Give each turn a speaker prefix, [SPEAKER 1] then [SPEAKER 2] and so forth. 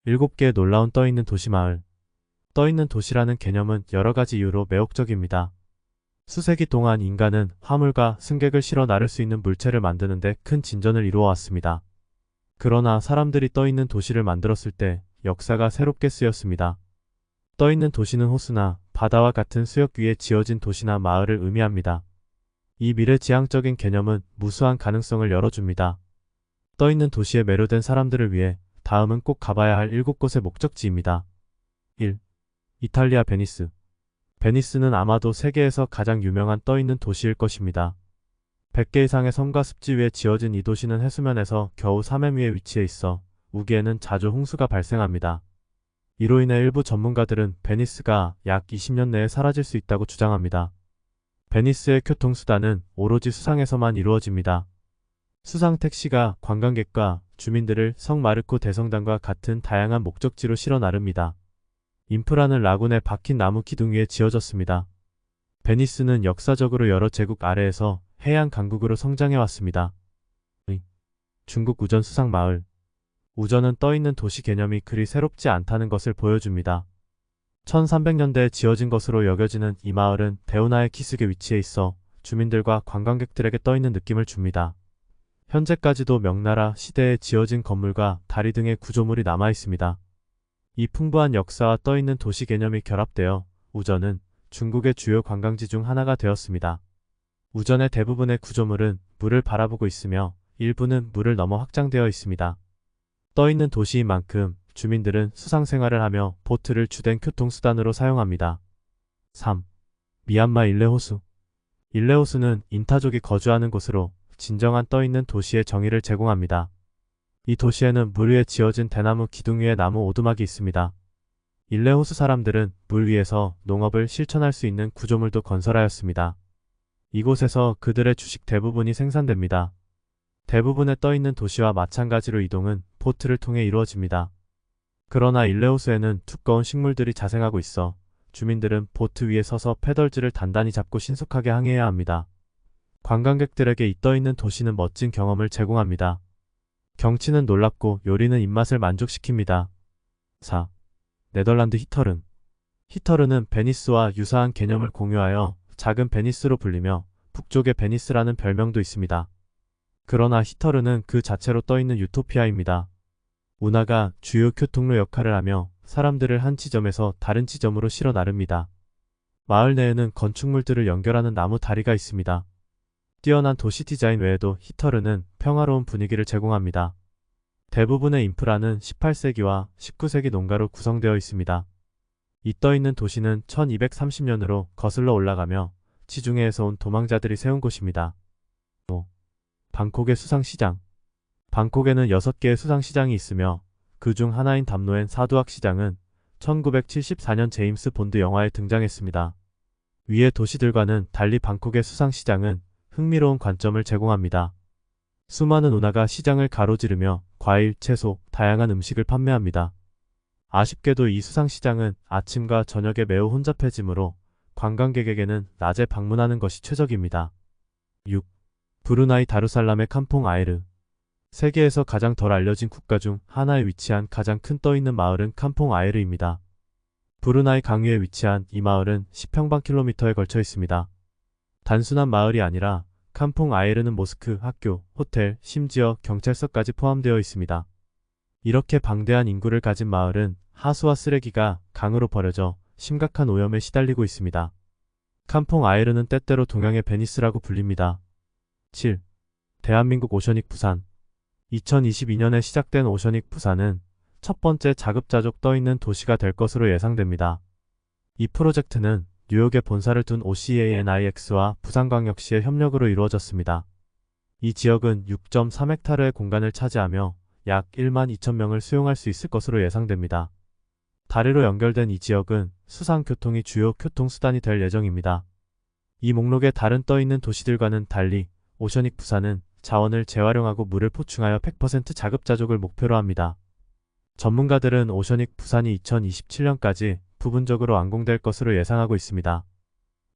[SPEAKER 1] 7개의 놀라운 떠있는 도시마을. 떠있는 도시라는 개념은 여러 가지 이유로 매혹적입니다. 수세기 동안 인간은 화물과 승객을 실어 나를 수 있는 물체를 만드는 데 큰 진전을 이루어 왔습니다. 그러나 사람들이 떠있는 도시를 만들었을 때 역사가 새롭게 쓰였습니다. 떠있는 도시는 호수나 바다와 같은 수역 위에 지어진 도시나 마을을 의미합니다. 이 미래지향적인 개념은 무수한 가능성을 열어줍니다. 떠있는 도시에 매료된 사람들을 위해 다음은 꼭 가봐야 할 7곳의 목적지입니다. 1. 이탈리아 베니스. 베니스는 아마도 세계에서 가장 유명한 떠있는 도시일 것입니다. 100개 이상의 섬과 습지 위에 지어진 이 도시는 해수면에서 겨우 3m 위에 위치해 있어 우기에는 자주 홍수가 발생합니다. 이로 인해 일부 전문가들은 베니스가 약 20년 내에 사라질 수 있다고 주장합니다. 베니스의 교통수단은 오로지 수상에서만 이루어집니다. 수상 택시가 관광객과 주민들을 성 마르코 대성당과 같은 다양한 목적지로 실어 나릅니다. 인프라는 라군에 박힌 나무 기둥 위에 지어졌습니다. 베니스는 역사적으로 여러 제국 아래에서 해양 강국으로 성장해왔습니다. 중국 우전 수상마을. 우전은 떠있는 도시 개념이 그리 새롭지 않다는 것을 보여줍니다. 1300년대에 지어진 것으로 여겨지는 이 마을은 대운하의 기슭에 위치해 있어 주민들과 관광객들에게 떠있는 느낌을 줍니다. 현재까지도 명나라 시대에 지어진 건물과 다리 등의 구조물이 남아있습니다. 이 풍부한 역사와 떠있는 도시 개념이 결합되어 우전은 중국의 주요 관광지 중 하나가 되었습니다. 우전의 대부분의 구조물은 물을 바라보고 있으며 일부는 물을 넘어 확장되어 있습니다. 떠있는 도시인 만큼 주민들은 수상 생활을 하며 보트를 주된 교통수단으로 사용합니다. 3. 미얀마 일레호수. 일레호수는 인타족이 거주하는 곳으로 진정한 떠있는 도시의 정의를 제공합니다. 이 도시에는 물 위에 지어진 대나무 기둥 위에 나무 오두막이 있습니다. 일레호수 사람들은 물 위에서 농업을 실천할 수 있는 구조물도 건설하였습니다. 이곳에서 그들의 주식 대부분이 생산됩니다. 대부분의 떠있는 도시와 마찬가지로 이동은 보트를 통해 이루어집니다. 그러나 일레호수에는 두꺼운 식물들이 자생하고 있어 주민들은 보트 위에 서서 페덜즈를 단단히 잡고 신속하게 항해해야 합니다. 관광객들에게 이 떠있는 도시는 멋진 경험을 제공합니다. 경치는 놀랍고 요리는 입맛을 만족시킵니다. 4. 네덜란드 히터른. 히터른은 베니스와 유사한 개념을 공유하여 작은 베니스로 불리며 북쪽의 베니스라는 별명도 있습니다. 그러나 히터른은 그 자체로 떠있는 유토피아입니다. 운하가 주요 교통로 역할을 하며 사람들을 한 지점에서 다른 지점으로 실어 나릅니다. 마을 내에는 건축물들을 연결하는 나무 다리가 있습니다. 뛰어난 도시 디자인 외에도 히터르는 평화로운 분위기를 제공합니다. 대부분의 인프라는 18세기와 19세기 농가로 구성되어 있습니다. 이 떠있는 도시는 1230년으로 거슬러 올라가며 지중해에서 온 도망자들이 세운 곳입니다. 5. 방콕의 수상시장. 방콕에는 6개의 수상시장이 있으며 그 중 하나인 담노엔 사두악 시장은 1974년 제임스 본드 영화에 등장했습니다. 위의 도시들과는 달리 방콕의 수상시장은 흥미로운 관점을 제공합니다. 수많은 운하가 시장을 가로지르며 과일, 채소, 다양한 음식을 판매합니다. 아쉽게도 이 수상시장은 아침과 저녁에 매우 혼잡해지므로 관광객에게는 낮에 방문하는 것이 최적입니다. 6. 브루나이 다루살람의 캄퐁 아이르. 세계에서 가장 덜 알려진 국가 중 하나에 위치한 가장 큰 떠있는 마을은 캄퐁 아이르입니다. 브루나이 강위에 위치한 이 마을은 10평방킬로미터에 걸쳐 있습니다. 단순한 마을이 아니라 캄퐁 아이르는 모스크, 학교, 호텔, 심지어 경찰서까지 포함되어 있습니다. 이렇게 방대한 인구를 가진 마을은 하수와 쓰레기가 강으로 버려져 심각한 오염에 시달리고 있습니다. 캄퐁 아이르는 때때로 동양의 베니스라고 불립니다. 7. 대한민국 오셔닉 부산. 2022년에 시작된 오셔닉 부산은 첫 번째 자급자족 떠있는 도시가 될 것으로 예상됩니다. 이 프로젝트는 뉴욕에 본사를 둔 OCANIX와 부산광역시의 협력으로 이루어졌습니다. 이 지역은 6.3헥타르의 공간을 차지하며 약 1만 2천 명을 수용할 수 있을 것으로 예상됩니다. 다리로 연결된 이 지역은 수상교통이 주요 교통수단이 될 예정입니다. 이 목록의 다른 떠있는 도시들과는 달리 오셔닉 부산은 자원을 재활용하고 물을 포충하여 100% 자급자족을 목표로 합니다. 전문가들은 오셔닉 부산이 2027년까지 부분적으로 완공될 것으로 예상하고 있습니다.